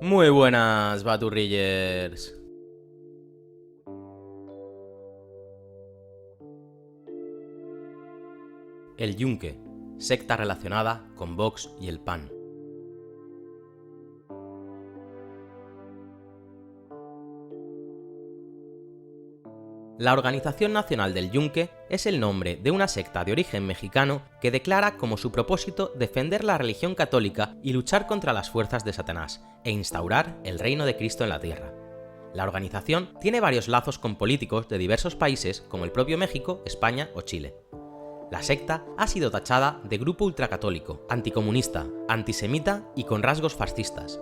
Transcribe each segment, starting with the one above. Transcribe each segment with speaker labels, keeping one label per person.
Speaker 1: Muy buenas, baturrillers. El Yunque, secta relacionada con Vox y el PAN. La Organización Nacional del Yunque es el nombre de una secta de origen mexicano que declara como su propósito defender la religión católica y luchar contra las fuerzas de Satanás e instaurar el reino de Cristo en la tierra. La organización tiene varios lazos con políticos de diversos países como el propio México, España o Chile. La secta ha sido tachada de grupo ultracatólico, anticomunista, antisemita y con rasgos fascistas.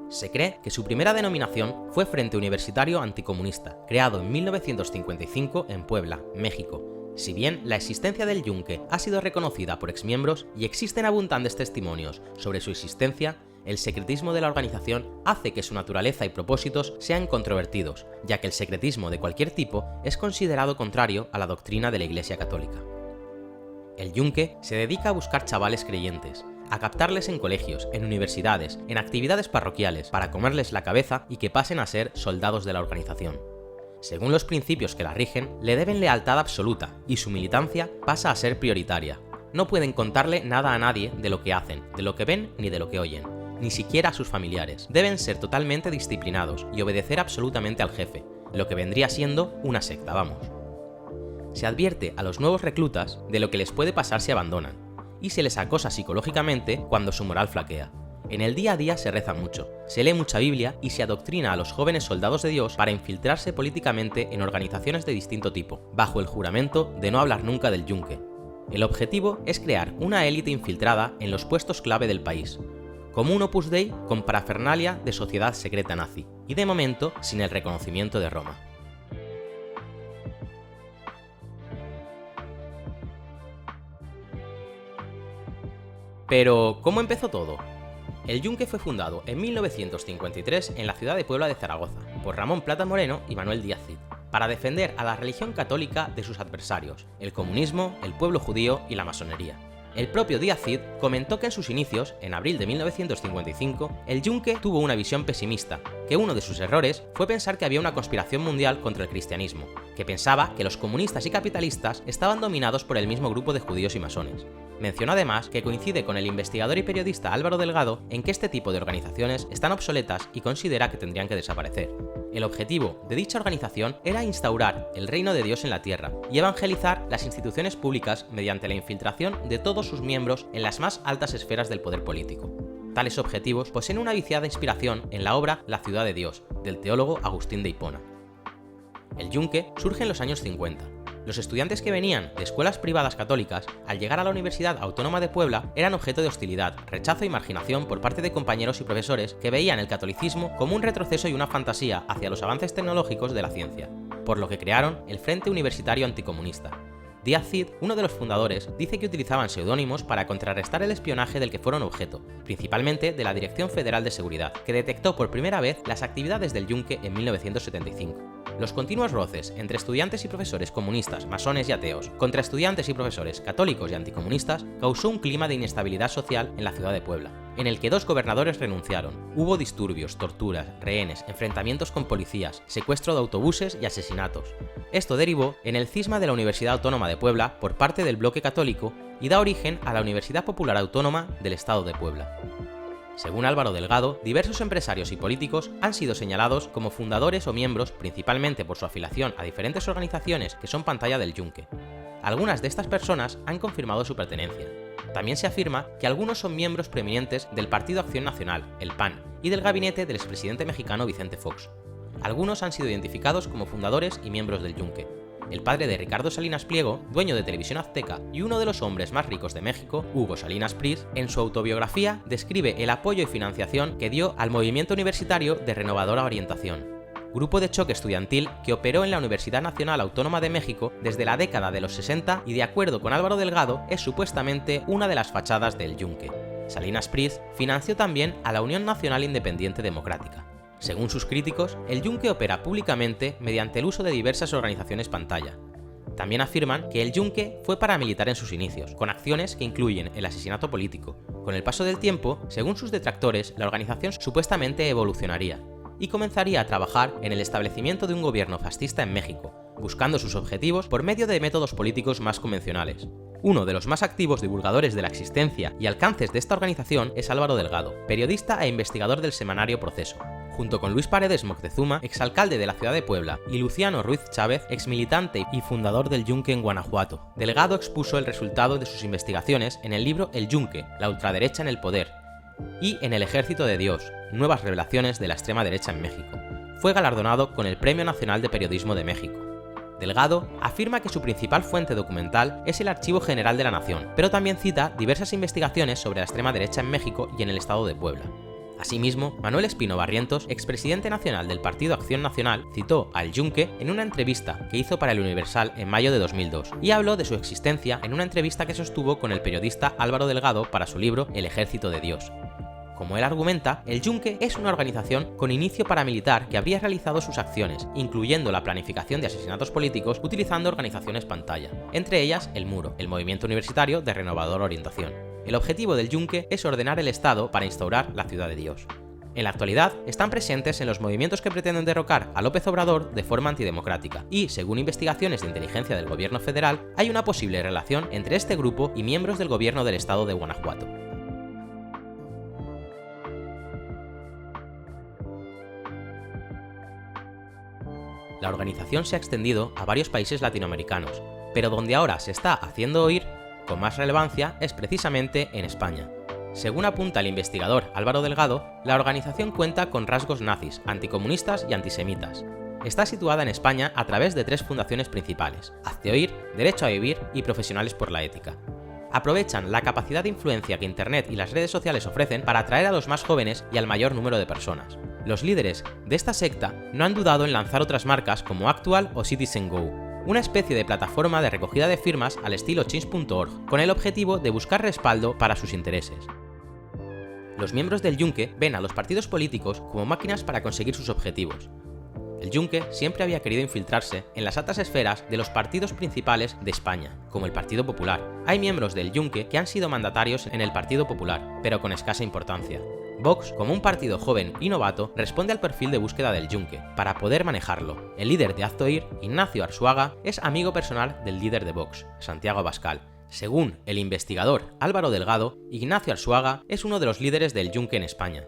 Speaker 1: Se cree que su primera denominación fue Frente Universitario Anticomunista, creado en 1955 en Puebla, México. Si bien la existencia del Yunque ha sido reconocida por exmiembros y existen abundantes testimonios sobre su existencia, el secretismo de la organización hace que su naturaleza y propósitos sean controvertidos, ya que el secretismo de cualquier tipo es considerado contrario a la doctrina de la Iglesia Católica. El Yunque se dedica a buscar chavales creyentes, a captarles en colegios, en universidades, en actividades parroquiales, para comerles la cabeza y que pasen a ser soldados de la organización. Según los principios que la rigen, le deben lealtad absoluta y su militancia pasa a ser prioritaria. No pueden contarle nada a nadie de lo que hacen, de lo que ven ni de lo que oyen, ni siquiera a sus familiares. Deben ser totalmente disciplinados y obedecer absolutamente al jefe, lo que vendría siendo una secta, vamos. Se advierte a los nuevos reclutas de lo que les puede pasar si abandonan, y se les acosa psicológicamente cuando su moral flaquea. En el día a día se reza mucho, se lee mucha Biblia y se adoctrina a los jóvenes soldados de Dios para infiltrarse políticamente en organizaciones de distinto tipo, bajo el juramento de no hablar nunca del Yunque. El objetivo es crear una élite infiltrada en los puestos clave del país, como un Opus Dei con parafernalia de sociedad secreta nazi, y de momento sin el reconocimiento de Roma. Pero, ¿cómo empezó todo? El Yunque fue fundado en 1953 en la ciudad de Puebla de Zaragoza, por Ramón Plata Moreno y Manuel Díaz Cid, para defender a la religión católica de sus adversarios, el comunismo, el pueblo judío y la masonería. El propio Díaz Cid comentó que en sus inicios, en abril de 1955, el Yunque tuvo una visión pesimista, que uno de sus errores fue pensar que había una conspiración mundial contra el cristianismo, que pensaba que los comunistas y capitalistas estaban dominados por el mismo grupo de judíos y masones. Mencionó además que coincide con el investigador y periodista Álvaro Delgado en que este tipo de organizaciones están obsoletas y considera que tendrían que desaparecer. El objetivo de dicha organización era instaurar el reino de Dios en la tierra y evangelizar las instituciones públicas mediante la infiltración de todos sus miembros en las más altas esferas del poder político. Tales objetivos poseen una viciada inspiración en la obra La ciudad de Dios, del teólogo Agustín de Hipona. El Yunque surge en los años 50. Los estudiantes que venían de escuelas privadas católicas, al llegar a la Universidad Autónoma de Puebla, eran objeto de hostilidad, rechazo y marginación por parte de compañeros y profesores que veían el catolicismo como un retroceso y una fantasía hacia los avances tecnológicos de la ciencia, por lo que crearon el Frente Universitario Anticomunista. Díaz Cid, uno de los fundadores, dice que utilizaban seudónimos para contrarrestar el espionaje del que fueron objeto, principalmente de la Dirección Federal de Seguridad, que detectó por primera vez las actividades del Yunque en 1975. Los continuos roces entre estudiantes y profesores comunistas, masones y ateos, contra estudiantes y profesores católicos y anticomunistas, causó un clima de inestabilidad social en la ciudad de Puebla, en el que 2 gobernadores renunciaron. Hubo disturbios, torturas, rehenes, enfrentamientos con policías, secuestro de autobuses y asesinatos. Esto derivó en el cisma de la Universidad Autónoma de Puebla por parte del bloque católico y da origen a la Universidad Popular Autónoma del Estado de Puebla. Según Álvaro Delgado, diversos empresarios y políticos han sido señalados como fundadores o miembros principalmente por su afiliación a diferentes organizaciones que son pantalla del Yunque. Algunas de estas personas han confirmado su pertenencia. También se afirma que algunos son miembros preeminentes del Partido Acción Nacional, el PAN, y del gabinete del expresidente mexicano Vicente Fox. Algunos han sido identificados como fundadores y miembros del Yunque. El padre de Ricardo Salinas Pliego, dueño de Televisión Azteca y uno de los hombres más ricos de México, Hugo Salinas Pris, en su autobiografía describe el apoyo y financiación que dio al Movimiento Universitario de Renovadora Orientación, grupo de choque estudiantil que operó en la Universidad Nacional Autónoma de México desde la década de los 60 y, de acuerdo con Álvaro Delgado, es supuestamente una de las fachadas del Yunque. Salinas Pris financió también a la Unión Nacional Independiente Democrática. Según sus críticos, el Yunque opera públicamente mediante el uso de diversas organizaciones pantalla. También afirman que el Yunque fue paramilitar en sus inicios, con acciones que incluyen el asesinato político. Con el paso del tiempo, según sus detractores, la organización supuestamente evolucionaría y comenzaría a trabajar en el establecimiento de un gobierno fascista en México, buscando sus objetivos por medio de métodos políticos más convencionales. Uno de los más activos divulgadores de la existencia y alcances de esta organización es Álvaro Delgado, periodista e investigador del semanario Proceso, junto con Luis Paredes Moctezuma, exalcalde de la ciudad de Puebla, y Luciano Ruiz Chávez, exmilitante y fundador del Yunque en Guanajuato. Delgado expuso el resultado de sus investigaciones en el libro El Yunque, la ultraderecha en el poder, y en El Ejército de Dios, nuevas revelaciones de la extrema derecha en México. Fue galardonado con el Premio Nacional de Periodismo de México. Delgado afirma que su principal fuente documental es el Archivo General de la Nación, pero también cita diversas investigaciones sobre la extrema derecha en México y en el estado de Puebla. Asimismo, Manuel Espino Barrientos, expresidente nacional del Partido Acción Nacional, citó al Yunque en una entrevista que hizo para El Universal en mayo de 2002 y habló de su existencia en una entrevista que sostuvo con el periodista Álvaro Delgado para su libro El Ejército de Dios. Como él argumenta, el Yunque es una organización con inicio paramilitar que habría realizado sus acciones, incluyendo la planificación de asesinatos políticos utilizando organizaciones pantalla, entre ellas el Muro, el movimiento universitario de renovadora orientación. El objetivo del Yunque es ordenar el Estado para instaurar la Ciudad de Dios. En la actualidad, están presentes en los movimientos que pretenden derrocar a López Obrador de forma antidemocrática, y, según investigaciones de inteligencia del gobierno federal, hay una posible relación entre este grupo y miembros del gobierno del estado de Guanajuato. La organización se ha extendido a varios países latinoamericanos, pero donde ahora se está haciendo oír con más relevancia es precisamente en España. Según apunta el investigador Álvaro Delgado, la organización cuenta con rasgos nazis, anticomunistas y antisemitas. Está situada en España a través de 3 fundaciones principales: Hazte Oír, Derecho a Vivir y Profesionales por la Ética. Aprovechan la capacidad de influencia que Internet y las redes sociales ofrecen para atraer a los más jóvenes y al mayor número de personas. Los líderes de esta secta no han dudado en lanzar otras marcas como Actual o Citizen Go, una especie de plataforma de recogida de firmas al estilo change.org, con el objetivo de buscar respaldo para sus intereses. Los miembros del Yunque ven a los partidos políticos como máquinas para conseguir sus objetivos. El Yunque siempre había querido infiltrarse en las altas esferas de los partidos principales de España, como el Partido Popular. Hay miembros del Yunque que han sido mandatarios en el Partido Popular, pero con escasa importancia. Vox, como un partido joven y novato, responde al perfil de búsqueda del Yunque, para poder manejarlo. El líder de Hazte Oír, Ignacio Arzuaga, es amigo personal del líder de Vox, Santiago Abascal. Según el investigador Álvaro Delgado, Ignacio Arzuaga es uno de los líderes del Yunque en España.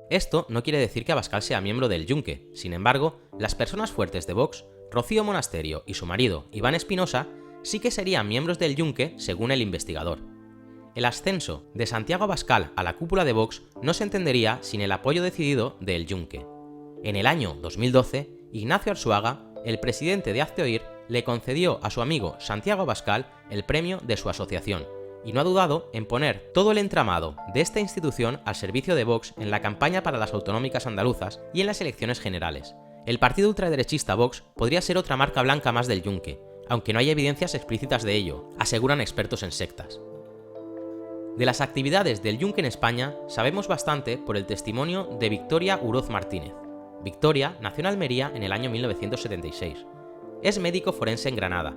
Speaker 1: Esto no quiere decir que Abascal sea miembro del Yunque. Sin embargo, las personas fuertes de Vox, Rocío Monasterio y su marido, Iván Espinosa, sí que serían miembros del Yunque según el investigador. El ascenso de Santiago Abascal a la cúpula de Vox no se entendería sin el apoyo decidido del Yunque. En el año 2012, Ignacio Arzuaga, el presidente de Hazte Oír, le concedió a su amigo Santiago Abascal el premio de su asociación, y no ha dudado en poner todo el entramado de esta institución al servicio de Vox en la campaña para las autonómicas andaluzas y en las elecciones generales. El partido ultraderechista Vox podría ser otra marca blanca más del Yunque, aunque no hay evidencias explícitas de ello, aseguran expertos en sectas. De las actividades del Yunque en España sabemos bastante por el testimonio de Victoria Uroz Martínez. Victoria nació en Almería en el año 1976. Es médico forense en Granada.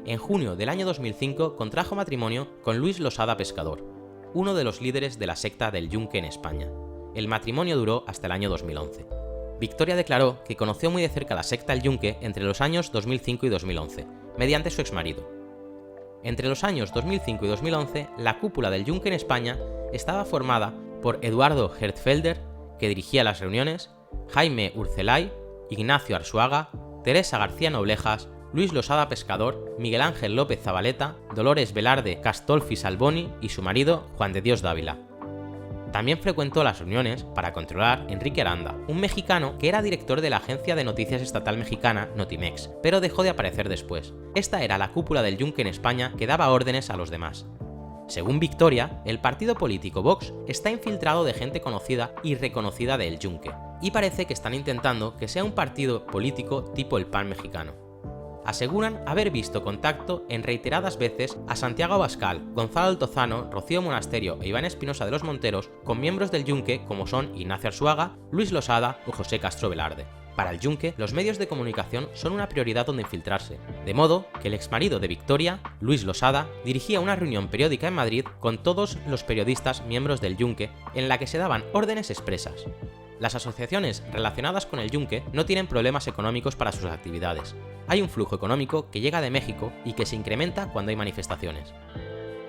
Speaker 1: En junio del año 2005 contrajo matrimonio con Luis Losada Pescador, uno de los líderes de la secta del Yunque en España. El matrimonio duró hasta el año 2011. Victoria declaró que conoció muy de cerca la secta del Yunque entre los años 2005 y 2011, mediante su exmarido. Entre los años 2005 y 2011, la cúpula del Yunque en España estaba formada por Eduardo Hertzfelder, que dirigía las reuniones, Jaime Urcelay, Ignacio Arzuaga, Teresa García Noblejas, Luis Losada Pescador, Miguel Ángel López Zabaleta, Dolores Velarde Castolfi Salboni y su marido Juan de Dios Dávila. También frecuentó las reuniones para controlar Enrique Aranda, un mexicano que era director de la agencia de noticias estatal mexicana Notimex, pero dejó de aparecer después. Esta era la cúpula del Yunque en España que daba órdenes a los demás. Según Victoria, el partido político Vox está infiltrado de gente conocida y reconocida del Yunque, y parece que están intentando que sea un partido político tipo el PAN mexicano. aseguran haber visto contacto en reiteradas veces a Santiago Abascal, Gonzalo Altozano, Rocío Monasterio e Iván Espinosa de los Monteros con miembros del Yunque como son Ignacio Arzuaga, Luis Losada o José Castro Velarde. Para el Yunque, los medios de comunicación son una prioridad donde infiltrarse, de modo que el exmarido de Victoria, Luis Losada, dirigía una reunión periódica en Madrid con todos los periodistas miembros del Yunque en la que se daban órdenes expresas. Las asociaciones relacionadas con el Yunque no tienen problemas económicos para sus actividades. Hay un flujo económico que llega de México y que se incrementa cuando hay manifestaciones.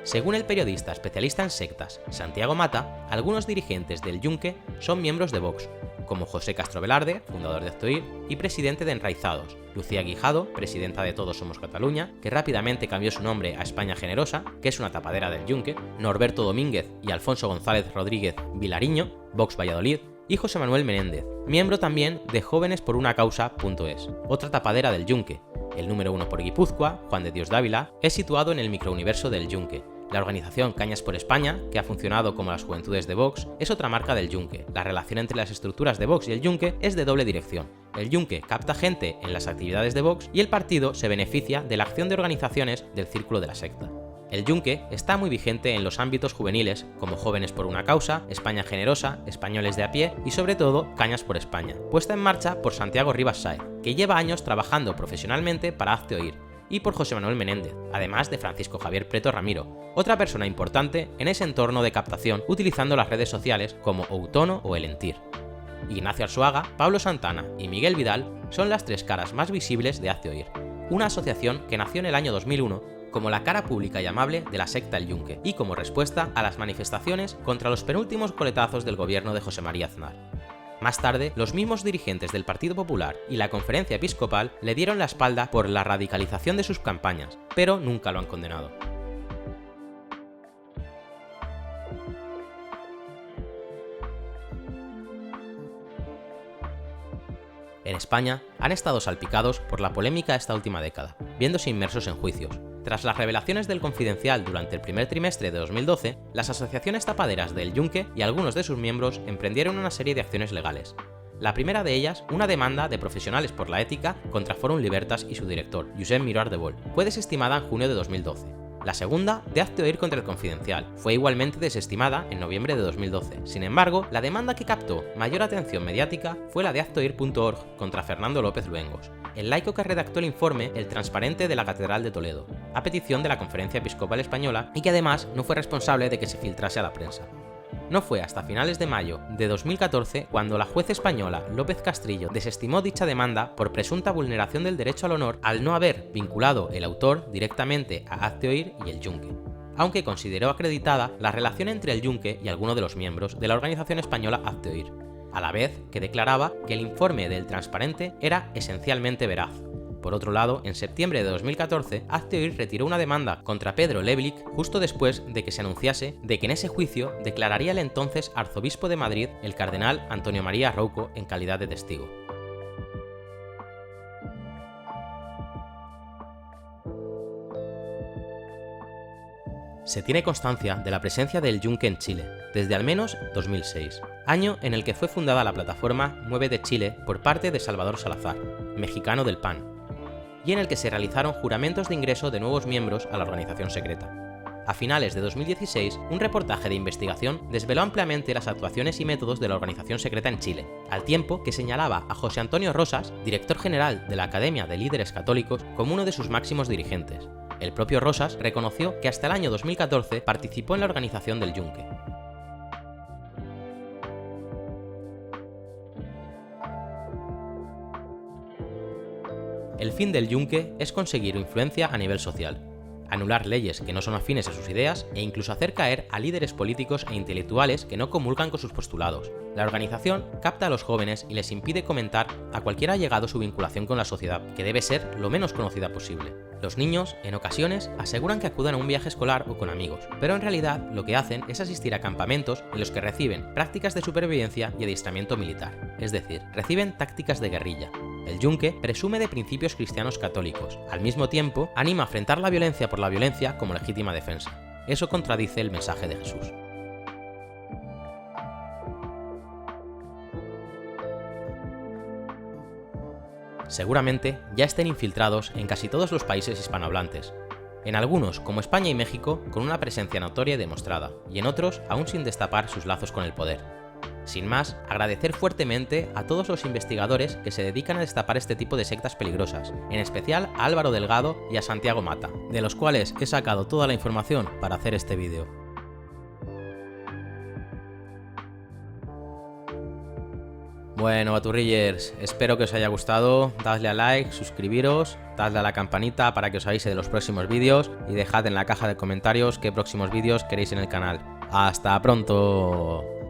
Speaker 1: Según el periodista especialista en sectas Santiago Mata, algunos dirigentes del Yunque son miembros de Vox, como José Castro Velarde, fundador de Hazte Oír y presidente de Enraizados, Lucía Guijado, presidenta de Todos Somos Cataluña, que rápidamente cambió su nombre a España Generosa, que es una tapadera del Yunque, Norberto Domínguez y Alfonso González Rodríguez Vilariño, Vox Valladolid, y José Manuel Menéndez, miembro también de Jóvenesporunacausa.es, otra tapadera del Yunque. El número 1 por Guipúzcoa, Juan de Dios Dávila, es situado en el microuniverso del Yunque. La organización Cañas por España, que ha funcionado como las Juventudes de Vox, es otra marca del Yunque. La relación entre las estructuras de Vox y el Yunque es de doble dirección. El Yunque capta gente en las actividades de Vox y el partido se beneficia de la acción de organizaciones del círculo de la secta. El Yunque está muy vigente en los ámbitos juveniles, como Jóvenes por una Causa, España Generosa, Españoles de a pie y sobre todo Cañas por España, puesta en marcha por Santiago Rivas Sáez, que lleva años trabajando profesionalmente para Hazte Oír, y por José Manuel Menéndez, además de Francisco Javier Preto Ramiro, otra persona importante en ese entorno de captación utilizando las redes sociales como Outono o El Entir. Ignacio Arzuaga, Pablo Santana y Miguel Vidal son las tres caras más visibles de Hazte Oír, una asociación que nació en el año 2001 como la cara pública y amable de la secta El Yunque y como respuesta a las manifestaciones contra los penúltimos coletazos del gobierno de José María Aznar. Más tarde, los mismos dirigentes del Partido Popular y la Conferencia Episcopal le dieron la espalda por la radicalización de sus campañas, pero nunca lo han condenado. En España han estado salpicados por la polémica esta última década, viéndose inmersos en juicios. Tras las revelaciones del Confidencial durante el primer trimestre de 2012, las asociaciones tapaderas del Yunque y algunos de sus miembros emprendieron una serie de acciones legales. La primera de ellas, una demanda de profesionales por la ética contra Forum Libertas y su director, Josep Miró Ardebol, fue desestimada en junio de 2012. La segunda, de Hazte Oír contra el Confidencial, fue igualmente desestimada en noviembre de 2012. Sin embargo, la demanda que captó mayor atención mediática fue la de hazteoir.org contra Fernando López Luengos, el laico que redactó el informe El Transparente de la Catedral de Toledo, a petición de la Conferencia Episcopal Española y que además no fue responsable de que se filtrase a la prensa. No fue hasta finales de mayo de 2014 cuando la juez española López Castrillo desestimó dicha demanda por presunta vulneración del derecho al honor al no haber vinculado el autor directamente a Hazte Oír y el Yunque, aunque consideró acreditada la relación entre el Yunque y alguno de los miembros de la organización española Hazte Oír, a la vez que declaraba que el informe del Transparente era esencialmente veraz. Por otro lado, en septiembre de 2014, Hazte Oír retiró una demanda contra Pedro Leblic justo después de que se anunciase de que en ese juicio declararía el entonces arzobispo de Madrid, el cardenal Antonio María Rouco, en calidad de testigo. Se tiene constancia de la presencia del Yunque en Chile, desde al menos 2006, año en el que fue fundada la plataforma Muévete Chile por parte de Salvador Salazar, mexicano del PAN, y en el que se realizaron juramentos de ingreso de nuevos miembros a la organización secreta. A finales de 2016, un reportaje de investigación desveló ampliamente las actuaciones y métodos de la organización secreta en Chile, al tiempo que señalaba a José Antonio Rosas, director general de la Academia de Líderes Católicos, como uno de sus máximos dirigentes. El propio Rosas reconoció que hasta el año 2014 participó en la organización del Yunque. El fin del Yunque es conseguir influencia a nivel social, anular leyes que no son afines a sus ideas e incluso hacer caer a líderes políticos e intelectuales que no comulgan con sus postulados. La organización capta a los jóvenes y les impide comentar a cualquier allegado su vinculación con la sociedad, que debe ser lo menos conocida posible. Los niños, en ocasiones, aseguran que acudan a un viaje escolar o con amigos, pero en realidad lo que hacen es asistir a campamentos en los que reciben prácticas de supervivencia y adiestramiento militar, es decir, reciben tácticas de guerrilla. El Yunque presume de principios cristianos católicos, al mismo tiempo anima a enfrentar la violencia por la violencia como legítima defensa. Eso contradice el mensaje de Jesús. seguramente ya estén infiltrados en casi todos los países hispanohablantes. En algunos, como España y México, con una presencia notoria y demostrada, y en otros aún sin destapar sus lazos con el poder. Sin más, agradecer fuertemente a todos los investigadores que se dedican a destapar este tipo de sectas peligrosas, en especial a Álvaro Delgado y a Santiago Mata, de los cuales he sacado toda la información para hacer este vídeo. Bueno, Baturrillers, espero que os haya gustado, dadle a like, suscribiros, dadle a la campanita para que os avise de los próximos vídeos y dejad en la caja de comentarios qué próximos vídeos queréis en el canal. ¡Hasta pronto!